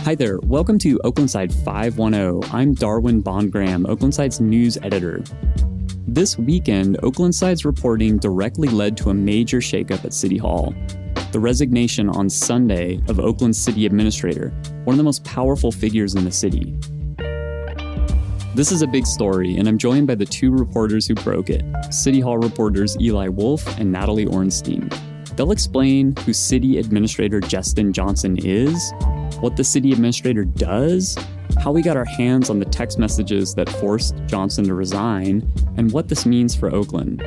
Hi there. Welcome to Oaklandside 510. I'm Darwin Bondgram, Oaklandside's news editor. This weekend, Oaklandside's reporting directly led to a major shakeup at City Hall. The resignation on Sunday of Oakland's city administrator, one of the most powerful figures in the city. This is a big story, and I'm joined by the two reporters who broke it, City Hall reporters Eli Wolfe and Natalie Orenstein. They'll explain who City Administrator Jestin Johnson is, what the city administrator does, how we got our hands on the text messages that forced Johnson to resign, and what this means for Oakland.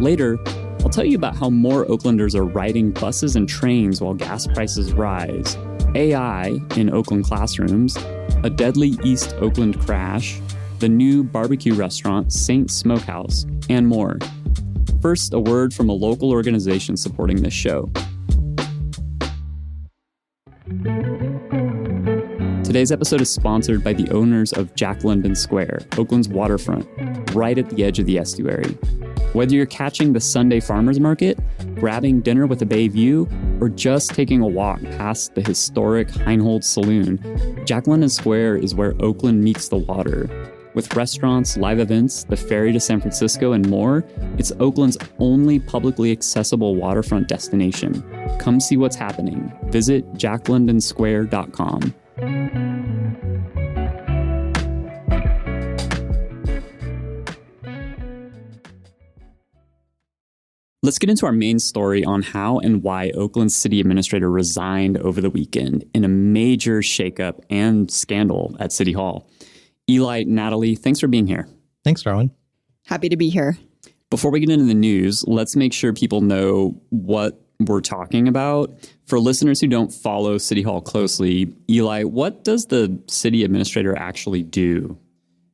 Later, I'll tell you about how more Oaklanders are riding buses and trains while gas prices rise, AI in Oakland classrooms, a deadly East Oakland crash, the new barbecue restaurant Saint Smokehouse, and more. First, a word from a local organization supporting this show. Today's episode is sponsored by the owners of Jack London Square, Oakland's waterfront, right at the edge of the estuary. Whether you're catching the Sunday farmers market, grabbing dinner with a bay view, or just taking a walk past the historic Heinhold Saloon, Jack London Square is where Oakland meets the water. With restaurants, live events, the ferry to San Francisco, and more, it's Oakland's only publicly accessible waterfront destination. Come see what's happening. Visit jacklondonsquare.com. Let's get into our main story on how and why Oakland's city administrator resigned over the weekend in a major shakeup and scandal at City Hall. Eli, Natalie, thanks for being here. Thanks, Darwin. Happy to be here. Before we get into the news, let's make sure people know what we're talking about. For listeners who don't follow City Hall closely, Eli, what does the city administrator actually do?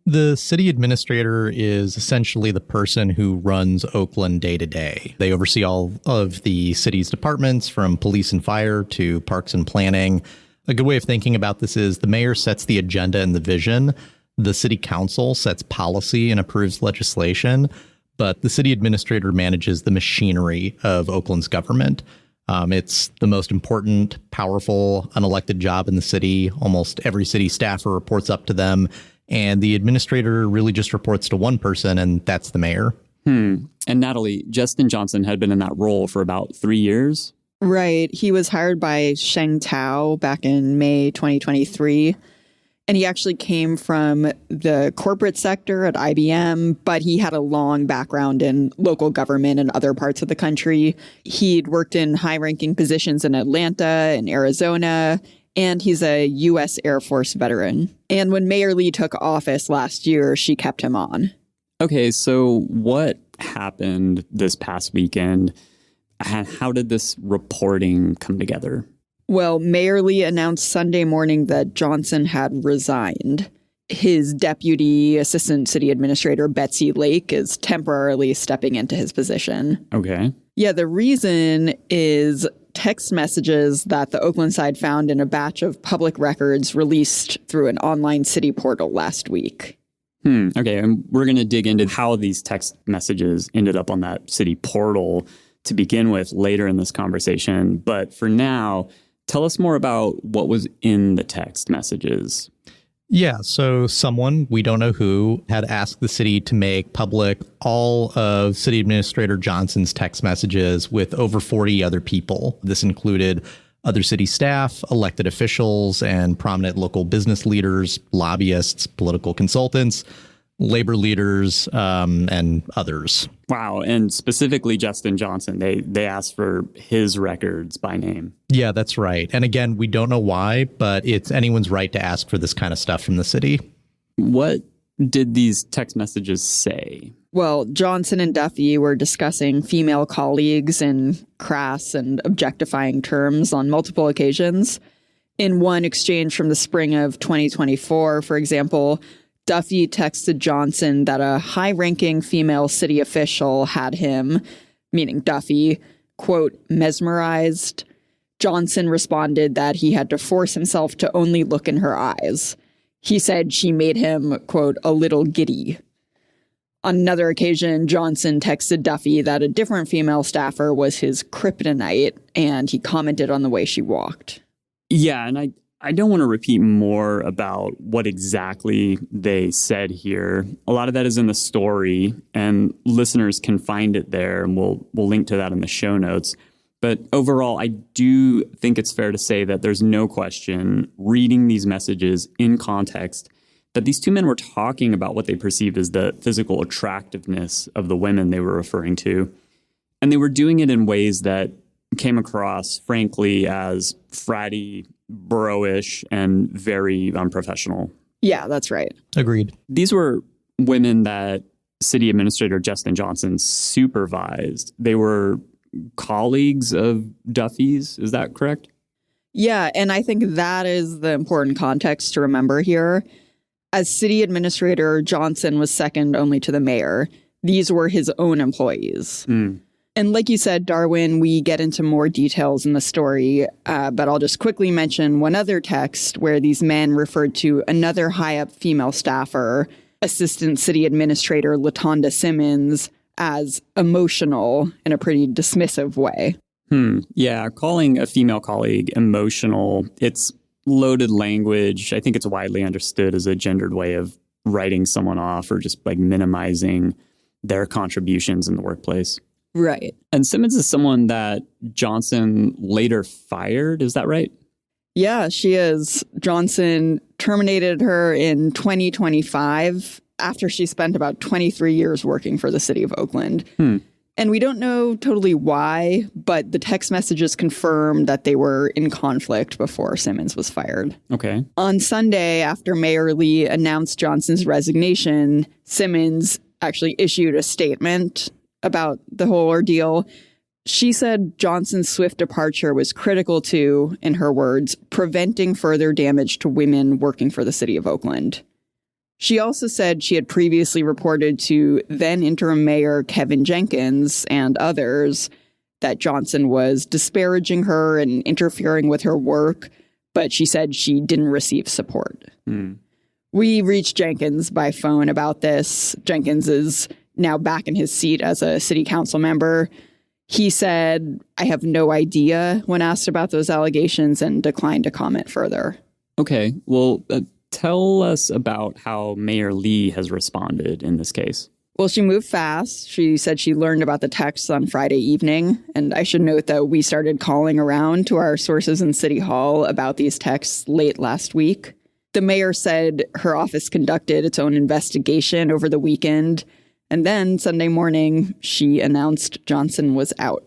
The city administrator is essentially the person who runs Oakland day to day. They oversee all of the city's departments, from police and fire to parks and planning. A good way of thinking about this is the mayor sets the agenda and the vision. The city council sets policy and approves legislation, but the city administrator manages the machinery of Oakland's government. It's the most important, powerful, unelected job in the city. Almost every city staffer reports up to them, and the administrator really just reports to one person, and that's the mayor. And Natalie, Jestin Johnson had been in that role for about 3 years. Right. He was hired by Sheng Tao back in May 2023. And he actually came from the corporate sector at IBM, but he had a long background in local government and other parts of the country. He'd worked in high-ranking positions in Atlanta and Arizona, and he's a U.S. Air Force veteran. And when Mayor Lee took office last year, she kept him on. Okay, so what happened this past weekend? How did this reporting come together? Well, Mayor Lee announced Sunday morning that Johnson had resigned. His deputy assistant city administrator, Betsy Lake, is temporarily stepping into his position. Okay. Yeah, the reason is text messages that the Oaklandside found in a batch of public records released through an online city portal last week. Okay, and we're going to dig into how these text messages ended up on that city portal to begin with later in this conversation. But for now, tell us more about what was in the text messages. Yeah, so someone, we don't know who, had asked the city to make public all of City Administrator Johnson's text messages with over 40 other people. This included other city staff, elected officials, and prominent local business leaders, lobbyists, political consultants, labor leaders, and others. Wow. And specifically Jestin Johnson, they asked for his records by name. Yeah, that's right. And again, we don't know why, but it's anyone's right to ask for this kind of stuff from the city. What did these text messages say? Well, Johnson and Duffy were discussing female colleagues in crass and objectifying terms on multiple occasions. In one exchange from the spring of 2024, for example, Duffy texted Johnson that a high-ranking female city official had him, meaning Duffy, quote, mesmerized. Johnson responded that he had to force himself to only look in her eyes. He said she made him, quote, a little giddy. On another occasion, Johnson texted Duffy that a different female staffer was his kryptonite, and he commented on the way she walked. Yeah, and I don't want to repeat more about what exactly they said here. A lot of that is in the story, and listeners can find it there, and we'll link to that in the show notes. But overall, I do think it's fair to say that there's no question, reading these messages in context, that these two men were talking about what they perceived as the physical attractiveness of the women they were referring to. And they were doing it in ways that came across, frankly, as fratty, bro-ish, and very unprofessional. Yeah, that's right. Agreed. These were women that City Administrator Jestin Johnson supervised. They were colleagues of Duffy's. Is that correct? Yeah, and I think that is the important context to remember here. As city administrator, Johnson was second only to the mayor. These were his own employees. And like you said, Darwin, we get into more details in the story, but I'll just quickly mention one other text where these men referred to another high-up female staffer, Assistant City Administrator Latonda Simmons, as emotional in a pretty dismissive way. Yeah, calling a female colleague emotional, it's loaded language. I think it's widely understood as a gendered way of writing someone off or just like minimizing their contributions in the workplace. Right. And Simmons is someone that Johnson later fired. Is that right? Yeah, she is. Johnson terminated her in 2025 after she spent about 23 years working for the city of Oakland. And we don't know totally why, but the text messages confirm that they were in conflict before Simmons was fired. Okay. On Sunday, after Mayor Lee announced Johnson's resignation, Simmons actually issued a statement about the whole ordeal. She said Johnson's swift departure was critical to, in her words, preventing further damage to women working for the city of Oakland. She also said she had previously reported to then interim mayor Kevin Jenkins and others that Johnson was disparaging her and interfering with her work, but she said she didn't receive support. We reached Jenkins by phone about this. Jenkins is now back in his seat as a city council member. He said, "I have no idea," when asked about those allegations, and declined to comment further. Okay. Well, tell us about how Mayor Lee has responded in this case. Well, she moved fast. She said she learned about the texts on Friday evening. And I should note that we started calling around to our sources in City Hall about these texts late last week. The mayor said her office conducted its own investigation over the weekend. And then Sunday morning, she announced Johnson was out.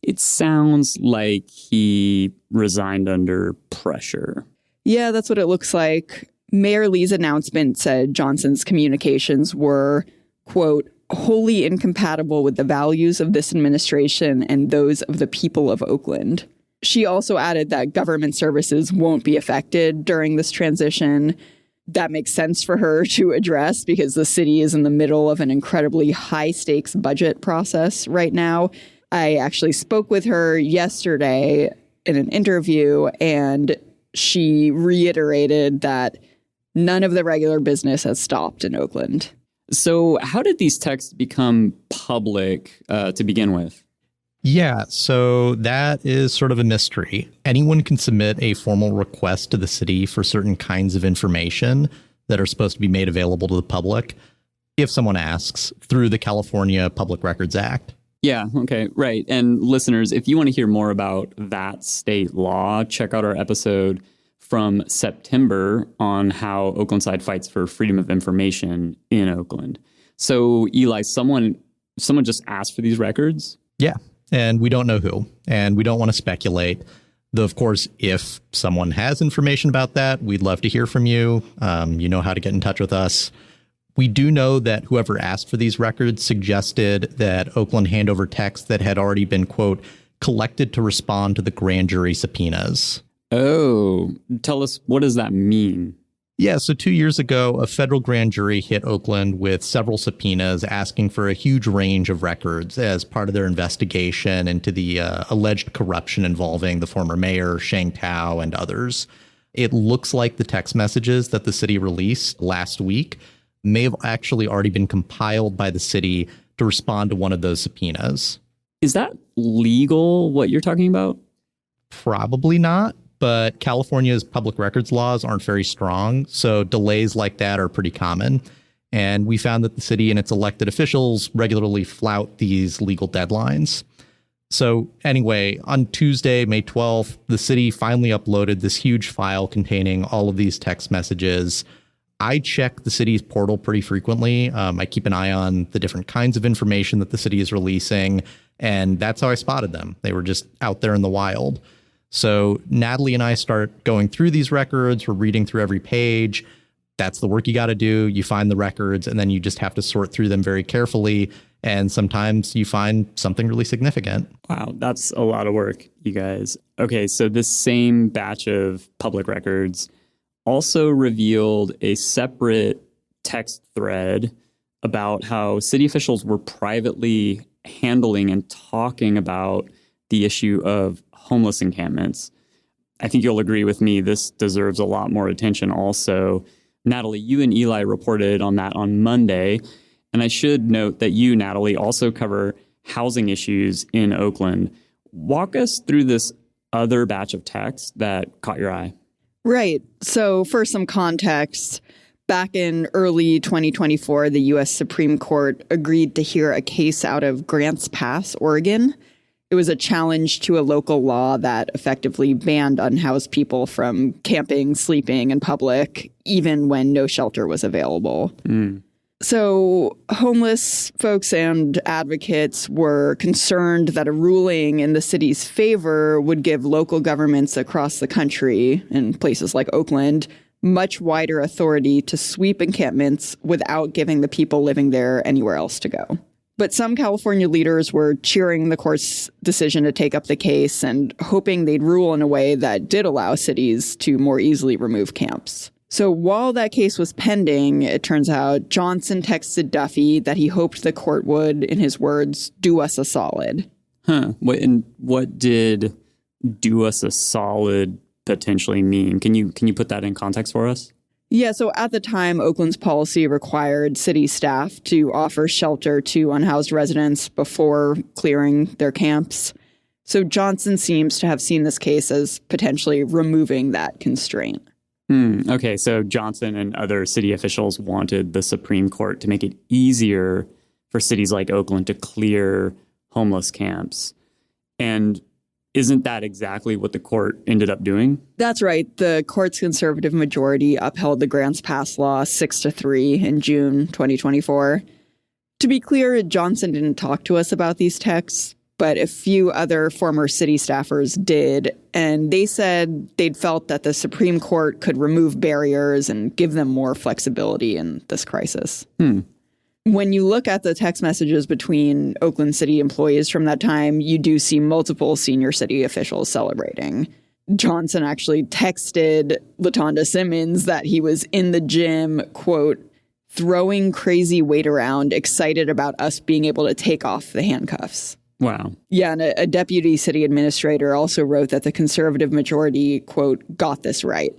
It sounds like he resigned under pressure. Yeah, that's what it looks like. Mayor Lee's announcement said Johnson's communications were, quote, wholly incompatible with the values of this administration and those of the people of Oakland. She also added that government services won't be affected during this transition. That makes sense for her to address because the city is in the middle of an incredibly high-stakes budget process right now. I actually spoke with her yesterday in an interview, and she reiterated that none of the regular business has stopped in Oakland. So how did these texts become public to begin with? Yeah, so that is sort of a mystery. Anyone can submit a formal request to the city for certain kinds of information that are supposed to be made available to the public if someone asks through the California Public Records Act. Yeah, okay, right. And listeners, if you want to hear more about that state law, check out our episode from September on how Oaklandside fights for freedom of information in Oakland. So, Eli, someone just asked for these records? Yeah, and we don't know who, and we don't want to speculate. Though, of course, if someone has information about that, we'd love to hear from you. You know how to get in touch with us. We do know that whoever asked for these records suggested that Oakland hand over texts that had already been, quote, collected to respond to the grand jury subpoenas. Oh, tell us, what does that mean? Yeah, so 2 years ago, a federal grand jury hit Oakland with several subpoenas asking for a huge range of records as part of their investigation into the alleged corruption involving the former mayor, Shang Tao, and others. It looks like the text messages that the city released last week may have actually already been compiled by the city to respond to one of those subpoenas. Is that legal, what you're talking about? Probably not. but California's public records laws aren't very strong, so delays like that are pretty common. And we found that the city and its elected officials regularly flout these legal deadlines. So anyway, on Tuesday, May 12th, the city finally uploaded this huge file containing all of these text messages. I check the city's portal pretty frequently. I keep an eye on the different kinds of information that the city is releasing, and that's how I spotted them. They were just out there in the wild. So Natalie and I start going through these records. We're reading through every page. That's the work you got to do. You find the records, and then you just have to sort through them very carefully. And sometimes you find something really significant. Wow, that's a lot of work, you guys. Okay, so this same batch of public records also revealed a separate text thread about how city officials were privately handling and talking about the issue of homeless encampments. I think you'll agree with me, this deserves a lot more attention also. Natalie, you and Eli reported on that on Monday. And I should note that you, Natalie, also cover housing issues in Oakland. Walk us through this other batch of text that caught your eye. Right. So for some context, back in early 2024, the U.S. Supreme Court agreed to hear a case out of Grants Pass, Oregon. It was a challenge to a local law that effectively banned unhoused people from camping, sleeping in public, even when no shelter was available. So homeless folks and advocates were concerned that a ruling in the city's favor would give local governments across the country, in places like Oakland, much wider authority to sweep encampments without giving the people living there anywhere else to go. But some California leaders were cheering the court's decision to take up the case and hoping they'd rule in a way that did allow cities to more easily remove camps. So while that case was pending, it turns out Johnson texted Duffy that he hoped the court would, in his words, do us a solid. What did do us a solid potentially mean? Can you put that in context for us? Yeah, so at the time, Oakland's policy required city staff to offer shelter to unhoused residents before clearing their camps. So Johnson seems to have seen this case as potentially removing that constraint. Okay, so Johnson and other city officials wanted the Supreme Court to make it easier for cities like Oakland to clear homeless camps. And isn't that exactly what the court ended up doing? That's right. The court's conservative majority upheld the Grants Pass law 6-3 in June 2024. To be clear, Johnson didn't talk to us about these texts, but a few other former city staffers did, and they said they'd felt that the Supreme Court could remove barriers and give them more flexibility in this crisis. When you look at the text messages between Oakland City employees from that time, you do see multiple senior city officials celebrating. Johnson actually texted LaTonda Simmons that he was in the gym, quote, throwing crazy weight around, excited about us being able to take off the handcuffs. Wow. Yeah, and a deputy city administrator also wrote that the conservative majority, quote, got this right.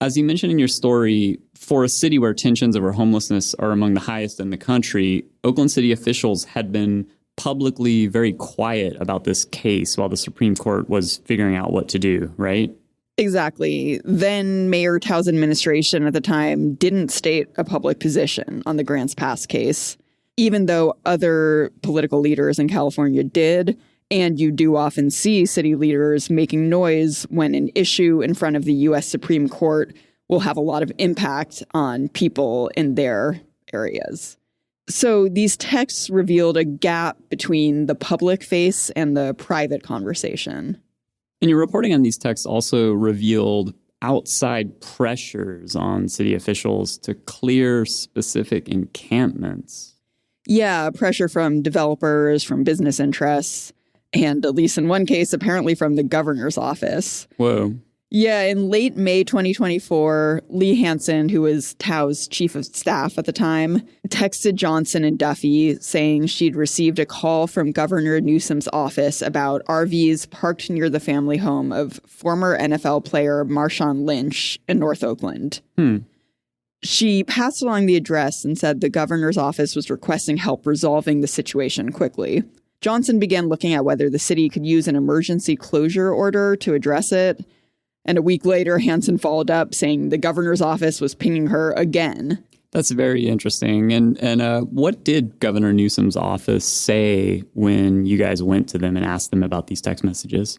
As you mentioned in your story, for a city where tensions over homelessness are among the highest in the country, Oakland City officials had been publicly very quiet about this case while the Supreme Court was figuring out what to do, right? Exactly. Then Mayor Tao's administration at the time didn't state a public position on the Grants Pass case, even though other political leaders in California did. And you do often see city leaders making noise when an issue in front of the U.S. Supreme Court will have a lot of impact on people in their areas. So these texts revealed a gap between the public face and the private conversation. And your reporting on these texts also revealed outside pressures on city officials to clear specific encampments. Yeah, pressure from developers, from business interests, and at least in one case, apparently from the governor's office. Whoa. Yeah, in late May 2024, Lee Hansen, who was Tao's chief of staff at the time, texted Johnson and Duffy saying she'd received a call from Governor Newsom's office about RVs parked near the family home of former NFL player Marshawn Lynch in North Oakland. She passed along the address and said the governor's office was requesting help resolving the situation quickly. Johnson began looking at whether the city could use an emergency closure order to address it. And a week later, Hansen followed up saying the governor's office was pinging her again. That's very interesting. And what did Governor Newsom's office say when you guys went to them and asked them about these text messages?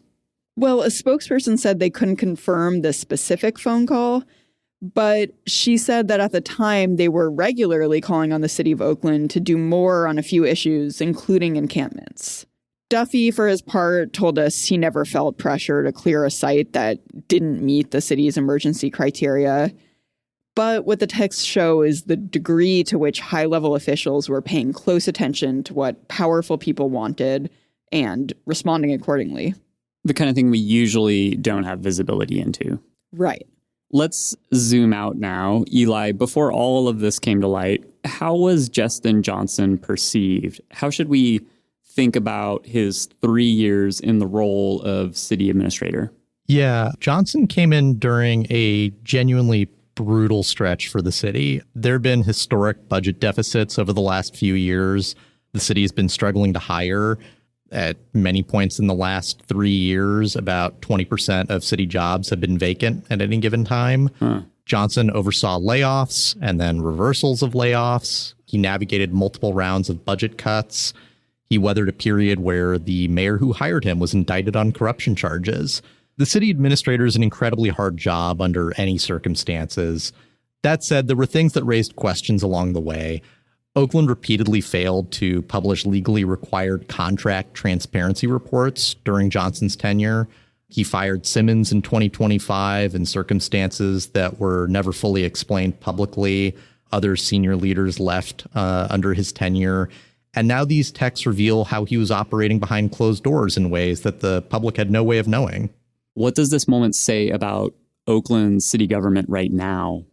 Well, a spokesperson said they couldn't confirm the specific phone call, but she said that at the time they were regularly calling on the city of Oakland to do more on a few issues, including encampments. Duffy, for his part, told us he never felt pressure to clear a site that didn't meet the city's emergency criteria. But what the texts show is the degree to which high-level officials were paying close attention to what powerful people wanted and responding accordingly. The kind of thing we usually don't have visibility into. Right. Let's zoom out now. Eli, before all of this came to light, how was Jestin Johnson perceived? How should we think about his 3 years in the role of city administrator? Yeah, Johnson came in during a genuinely brutal stretch for the city. There have been historic budget deficits over the last few years. The city has been struggling to hire. At many points in the last 3 years, about 20% of city jobs have been vacant at any given time. Johnson oversaw layoffs and then reversals of layoffs. He navigated multiple rounds of budget cuts. He weathered a period where the mayor who hired him was indicted on corruption charges. The city administrator is an incredibly hard job under any circumstances. That said, there were things that raised questions along the way. Oakland repeatedly failed to publish legally required contract transparency reports during Johnson's tenure. He fired Simmons in 2025 in circumstances that were never fully explained publicly. Other senior leaders left under his tenure. And now these texts reveal how he was operating behind closed doors in ways that the public had no way of knowing. What does this moment say about Oakland's city government right now?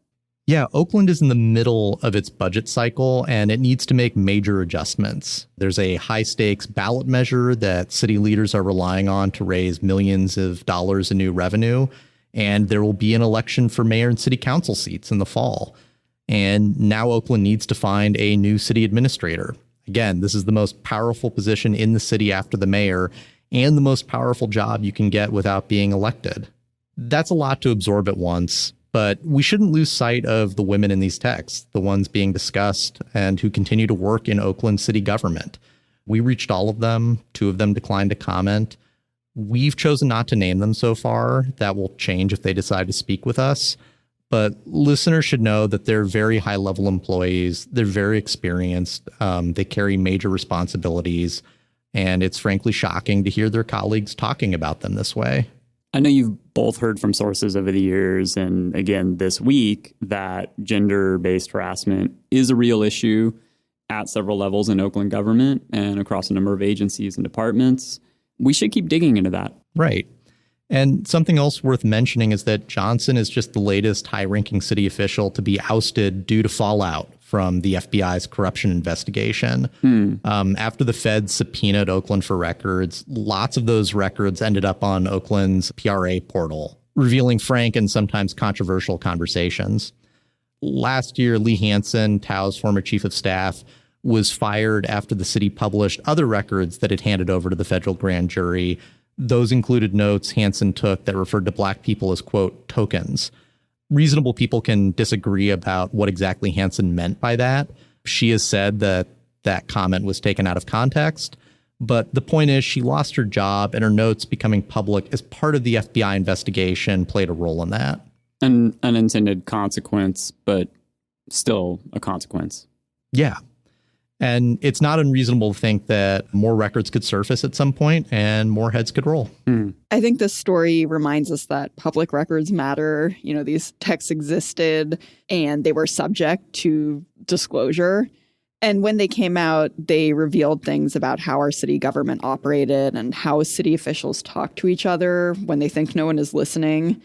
Yeah, Oakland is in the middle of its budget cycle, and it needs to make major adjustments. There's a high-stakes ballot measure that city leaders are relying on to raise millions of dollars in new revenue, and there will be an election for mayor and city council seats in the fall. And now Oakland needs to find a new city administrator. Again, this is the most powerful position in the city after the mayor, and the most powerful job you can get without being elected. That's a lot to absorb at once. But we shouldn't lose sight of the women in these texts, the ones being discussed and who continue to work in Oakland city government. We reached all of them. 2 of them declined to comment. We've chosen not to name them so far. That will change if they decide to speak with us. But listeners should know that they're very high-level employees. They're very experienced. They carry major responsibilities. And it's frankly shocking to hear their colleagues talking about them this way. I know you've both heard from sources over the years, and again this week, that gender-based harassment is a real issue at several levels in Oakland government and across a number of agencies and departments. We should keep digging into that. Right. And something else worth mentioning is that Johnson is just the latest high-ranking city official to be ousted due to fallout from the FBI's corruption investigation. After the feds subpoenaed Oakland for records, lots of those records ended up on Oakland's PRA portal, revealing frank and sometimes controversial conversations. Last year, Lee Hansen, Tao's former chief of staff, was fired after the city published other records that it handed over to the federal grand jury. Those included notes Hansen took that referred to Black people as, quote, tokens. Reasonable people can disagree about what exactly Hansen meant by that. She has said that that comment was taken out of context. But the point is, she lost her job, and her notes becoming public as part of the FBI investigation played a role in that. An unintended consequence, but still a consequence. Yeah. And it's not unreasonable to think that more records could surface at some point and more heads could roll. I think this story reminds us that public records matter. You know, these texts existed and they were subject to disclosure. And when they came out, they revealed things about how our city government operated and how city officials talk to each other when they think no one is listening.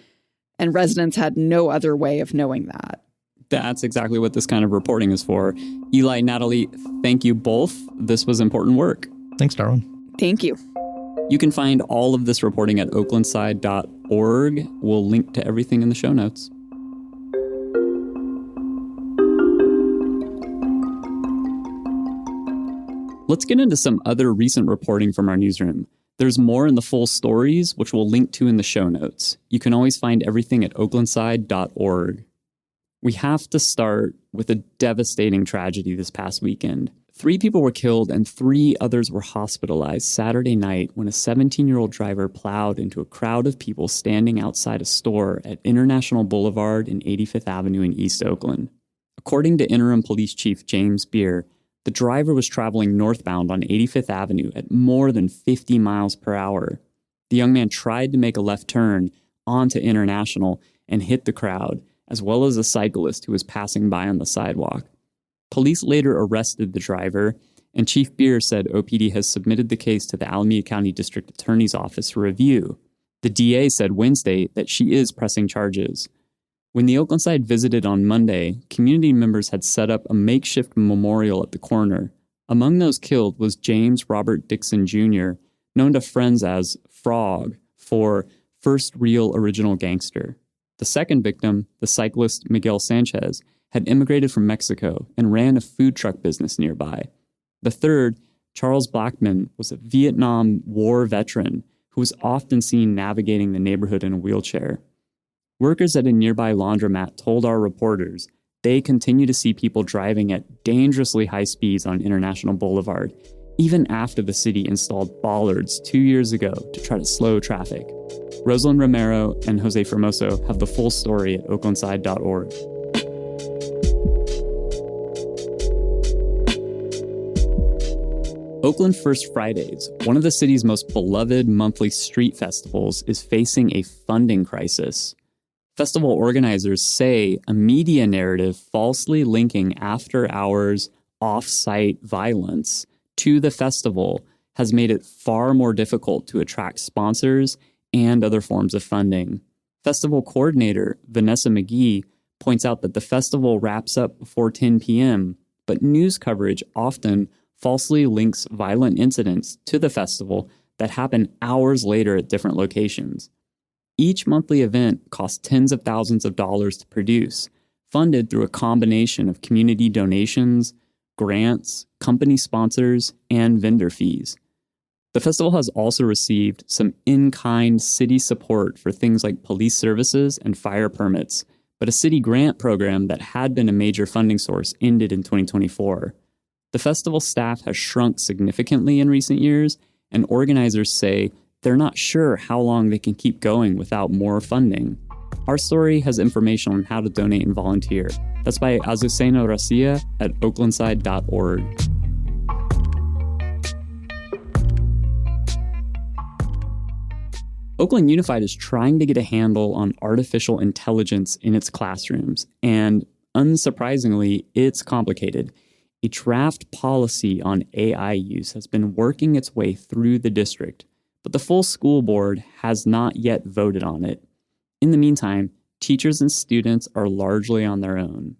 And residents had no other way of knowing that. That's exactly what this kind of reporting is for. Eli, Natalie, thank you both. This was important work. Thanks, Darwin. Thank you. You can find all of this reporting at oaklandside.org. We'll link to everything in the show notes. Let's get into some other recent reporting from our newsroom. There's more in the full stories, which we'll link to in the show notes. You can always find everything at oaklandside.org. We have to start with a devastating tragedy this past weekend. 3 people were killed and 3 others were hospitalized Saturday night when a 17-year-old driver plowed into a crowd of people standing outside a store at International Boulevard and 85th Avenue in East Oakland. According to Interim Police Chief James Beer, the driver was traveling northbound on 85th Avenue at more than 50 miles per hour. The young man tried to make a left turn onto International and hit the crowd, as well as a cyclist who was passing by on the sidewalk. Police later arrested the driver, and Chief Beer said OPD has submitted the case to the Alameda County District Attorney's Office for review. The DA said Wednesday that she is pressing charges. When the Oaklandside visited on Monday, community members had set up a makeshift memorial at the corner. Among those killed was James Robert Dixon Jr., known to friends as Frog for First Real Original Gangster. The second victim, the cyclist Miguel Sanchez, had immigrated from Mexico and ran a food truck business nearby. The third, Charles Blackman, was a Vietnam War veteran who was often seen navigating the neighborhood in a wheelchair. Workers at a nearby laundromat told our reporters they continue to see people driving at dangerously high speeds on International Boulevard, even after the city installed bollards 2 years ago to try to slow traffic. Rosalind Romero and Jose Formoso have the full story at oaklandside.org. Oakland First Fridays, one of the city's most beloved monthly street festivals, is facing a funding crisis. Festival organizers say a media narrative falsely linking after-hours, off-site violence to the festival has made it far more difficult to attract sponsors and other forms of funding. Festival coordinator Vanessa McGee points out that the festival wraps up before 10 p.m., but news coverage often falsely links violent incidents to the festival that happen hours later at different locations. Each monthly event costs tens of thousands of dollars to produce, funded through a combination of community donations, grants, company sponsors, and vendor fees. The festival has also received some in-kind city support for things like police services and fire permits, but a city grant program that had been a major funding source ended in 2024. The festival staff has shrunk significantly in recent years, and organizers say they're not sure how long they can keep going without more funding. Our story has information on how to donate and volunteer. That's by Azucena Racia at oaklandside.org. Oakland Unified is trying to get a handle on artificial intelligence in its classrooms, and unsurprisingly, it's complicated. A draft policy on AI use has been working its way through the district, but the full school board has not yet voted on it. In the meantime, teachers and students are largely on their own.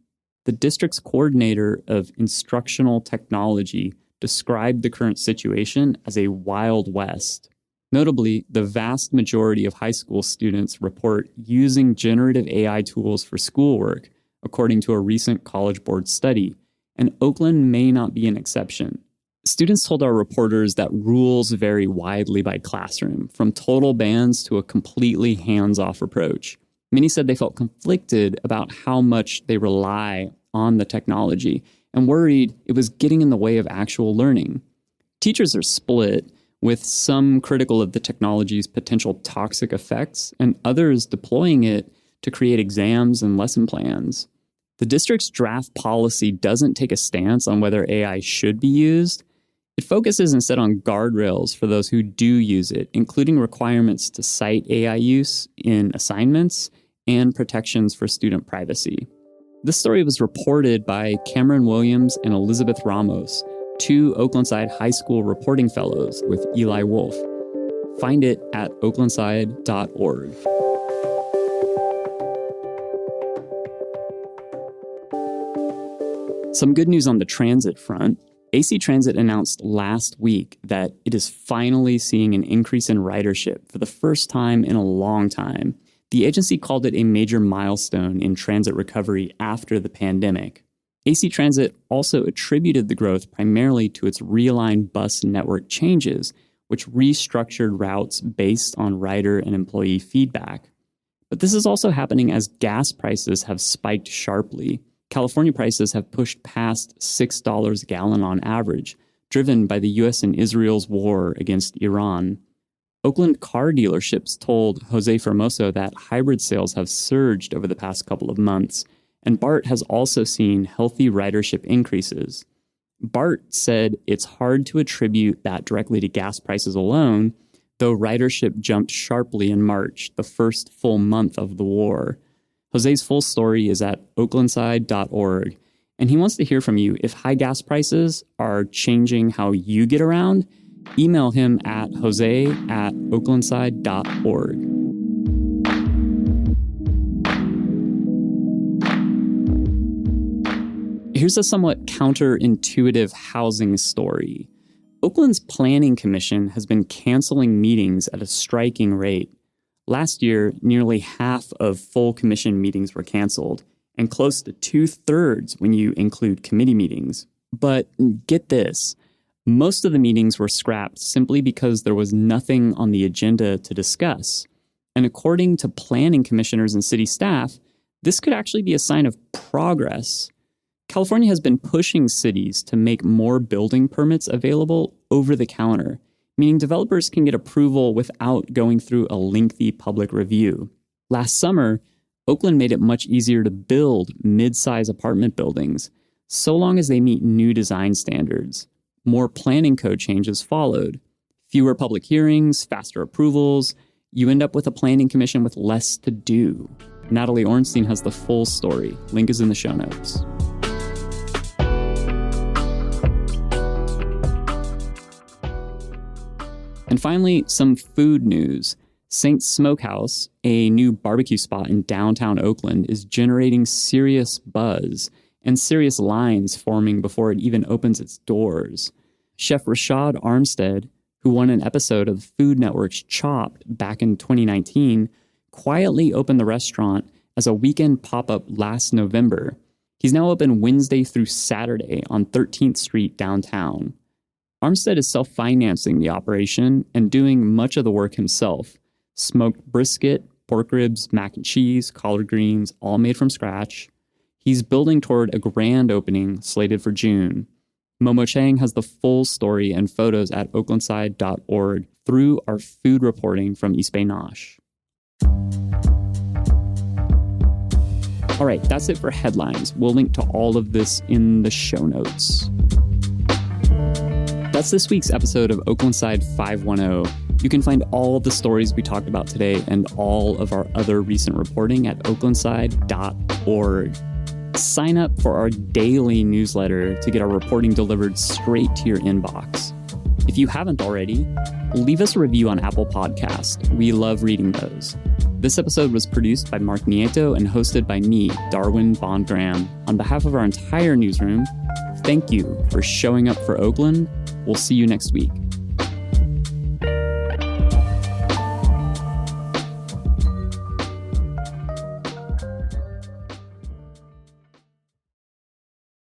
The district's coordinator of instructional technology described the current situation as a Wild West. Notably, the vast majority of high school students report using generative AI tools for schoolwork, according to a recent College Board study, and Oakland may not be an exception. Students told our reporters that rules vary widely by classroom, from total bans to a completely hands-off approach. Many said they felt conflicted about how much they rely on the technology and worried it was getting in the way of actual learning. Teachers are split, with some critical of the technology's potential toxic effects and others deploying it to create exams and lesson plans. The district's draft policy doesn't take a stance on whether AI should be used. It focuses instead on guardrails for those who do use it, including requirements to cite AI use in assignments and protections for student privacy. This story was reported by Cameron Williams and Elizabeth Ramos, 2 Oaklandside High School reporting fellows with Eli Wolfe. Find it at oaklandside.org. Some good news on the transit front. AC Transit announced last week that it is finally seeing an increase in ridership for the first time in a long time. The agency called it a major milestone in transit recovery after the pandemic. AC Transit also attributed the growth primarily to its realigned bus network changes, which restructured routes based on rider and employee feedback. But this is also happening as gas prices have spiked sharply. California prices have pushed past $6 a gallon on average, driven by the US and Israel's war against Iran. Oakland car dealerships told Jose Formoso that hybrid sales have surged over the past couple of months, and BART has also seen healthy ridership increases. BART said it's hard to attribute that directly to gas prices alone, though ridership jumped sharply in March, the first full month of the war. Jose's full story is at oaklandside.org, and he wants to hear from you. If high gas prices are changing how you get around, email him at jose@oaklandside.org. Here's a somewhat counterintuitive housing story. Oakland's Planning Commission has been canceling meetings at a striking rate. Last year, nearly half of full commission meetings were canceled, and close to 2/3 when you include committee meetings. But get this, most of the meetings were scrapped simply because there was nothing on the agenda to discuss. And according to planning commissioners and city staff, this could actually be a sign of progress. California has been pushing cities to make more building permits available over the counter, meaning developers can get approval without going through a lengthy public review. Last summer, Oakland made it much easier to build mid-size apartment buildings, so long as they meet new design standards. More planning code changes followed. Fewer public hearings, faster approvals. You end up with a planning commission with less to do. Natalie Orenstein has the full story. Link is in the show notes. And finally, some food news. Saint's Smokehouse, a new barbecue spot in downtown Oakland, is generating serious buzz and serious lines forming before it even opens its doors. Chef Rashad Armstead, who won an episode of the Food Network's Chopped back in 2019, quietly opened the restaurant as a weekend pop-up last November. He's now open Wednesday through Saturday on 13th Street downtown. Armstead is self-financing the operation and doing much of the work himself. Smoked brisket, pork ribs, mac and cheese, collard greens, all made from scratch. He's building toward a grand opening slated for June. Momo Chang has the full story and photos at oaklandside.org through our food reporting from East Bay Nosh. All right, that's it for headlines. We'll link to all of this in the show notes. That's this week's episode of Oaklandside 510. You can find all the stories we talked about today and all of our other recent reporting at oaklandside.org. Sign up for our daily newsletter to get our reporting delivered straight to your inbox. If you haven't already, leave us a review on Apple Podcast. We love reading those. This episode was produced by Mark Nieto and hosted by me, Darwin Bond-Graham. On behalf of our entire newsroom, thank you for showing up for Oakland. We'll see you next week.